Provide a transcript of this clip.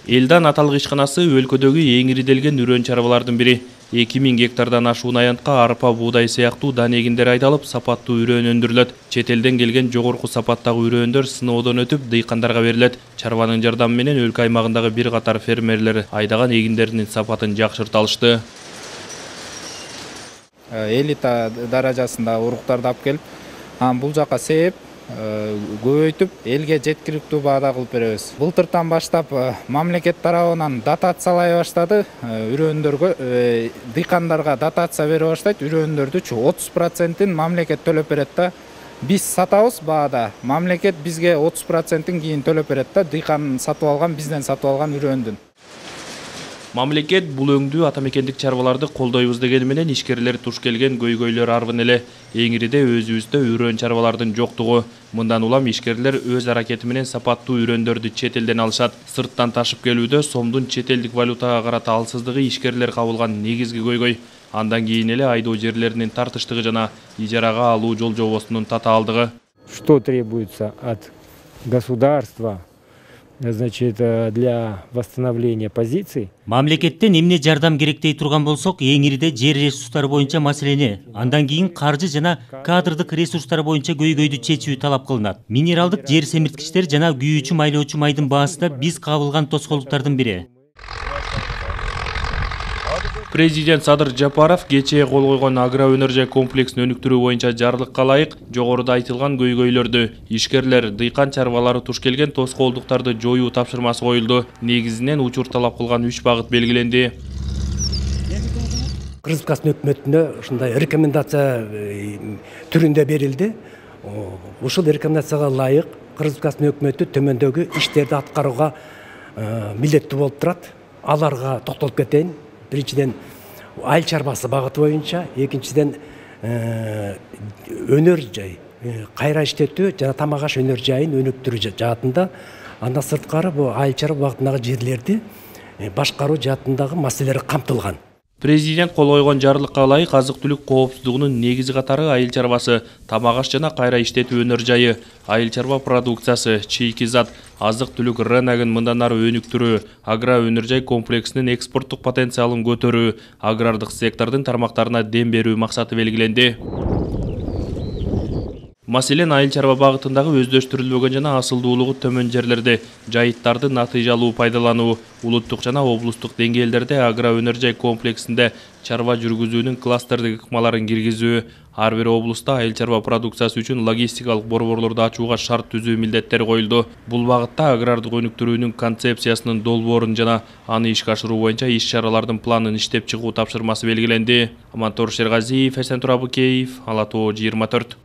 Элдан аталык ишканасы өлкөдөгү эң ириделген үрөн чарбалардын бири. 2000 гектардан ашуун аянтка арпа, буудай сыяктуу дан эгиндер айдалып, сапаттуу үрөн өндүрүлөт. Чет элден келген жогорку сапаттагы үрөндөр сыноодон өтүп, дыйкандарга берилет. Чарбанын жардамы менен өлкө аймагындагы бир катар фермерлер айдаган эгиндеринин сапатын жакшырта алышты. Элита даражасында уруктарды алып келип, бул жака сээп, көбөйтүп, элге жеткиликтүү баада кылып беребиз. Былтыртан баштап мамлекет тарабынан дотациялай баштады. Үрөндөргө, дыйкандарга дотация бере баштайт. Үрөндөрдү 30%-ин мамлекет төлөп берет да. Биз сатабыз баада. Мамлекет бизге 30%-ин кийин төлөп берет да. Дыйкан сатып алган, бизден сатып алган үрөндүн. Мамлекет бул өңдүү атамекендик чарбаларды колдойбуз дегени менен ишкерлер туш келген көйгөйлөр арбын эле. Эң ириде өзүбүздө үрөн чарбалардын жоктугу. Мындан улам ишкерлер өз аракети менен сапаттуу үрөндөрдү чет элден алышат. Сырттан ташып келүүдө сомдун чет элдик валютага карата алсыздыгы ишкерлер кабылган негизги көйгөй. Андан кийин эле айдоо жерлеринин тартыштыгы жана ижарага алуу жол жобосунун татаалдыгы. Что требуется от государства? Значит, для восстановления позиций. Мамлекеттен эмне жардам керек дей турган болсок, эң ириде жер ресурстары боюнча маселени, андан кийин каржы жана кадрдык ресурстар боюнча көйгөйдү чечүү талап кылынат. Минералдык жер семирткичтер жана күйүүчү майлоочу майдын баасы да биз кабылган тоскоолдуктардын бири. Президент Садыр Жапаров кечээ кол койгон агроөнөржай комплексин өнүктүрүү боюнча жарлыкка ылайык жогоруда айтылган көйгөйлөрдү ишкерлер, дыйкан чарбалары туш келген тоскоолдуктарды жоюу тапшырмасы коюлду. Негизинен учур талап кылган 3 багыт белгиленди. Кыргызстан өкмөтүнө ушундай рекомендация түрүндө берилди. Ушул рекомендацияга ылайык Кыргызстан өкмөтү төмөндөгү иштерди аткарууга милдеттүү болуп турат. Аларга токтолуп кетейин. Биринчиден айыл чарбасы багыты боюнча, экинчиден өнөр жай, кайра иштетүү жана тамак аш өнөр жайын өнүктүрүү жаатында, андан сырткары бул айыл чарба багытындагы жерлерди башкаруу жаатындагы маселелер камтылган. Президент кол койгон жарлыкка ылайык азык-түлүк коопсуздугунун негизи катары айыл чарбасы, тамак аш жана кайра иштетүү өнөр жайы, айыл чарба продукциясы, чийки зат, азык-түлүк рыногун мындан ары өнүктүрүү, агроөнөр жай комплексинин экспорттук потенциалын көтөрүү, агрардык сектордун тармактарына дем берүү максаты белгиленди. Маселен, айыл чарба багытындагы өздөштүрүлбөгөн жана асылдуулугу төмөн жерлерде жайыттарды натыйжалуу пайдалануу, улуттук жана облустук деңгээлдерде агроөнөр жай комплексинде чарба жүргүзүүнүн кластердик ыкмаларын киргизүү, ар бир облуста айыл чарба продукциясы үчүн логистикалык борборлорду ачууга шарт түзүү милдеттери коюлду. Бул багытта агрардык өнүктүрүүнүн концепциясынын долбоорун жана аны ишке ашыруу боюнча иш-чаралардын планын иштеп чыгуу тапшырмасы белгиленди. Амантор Шергазиев, Эсен Турабыкеев, Ала Тоо 24.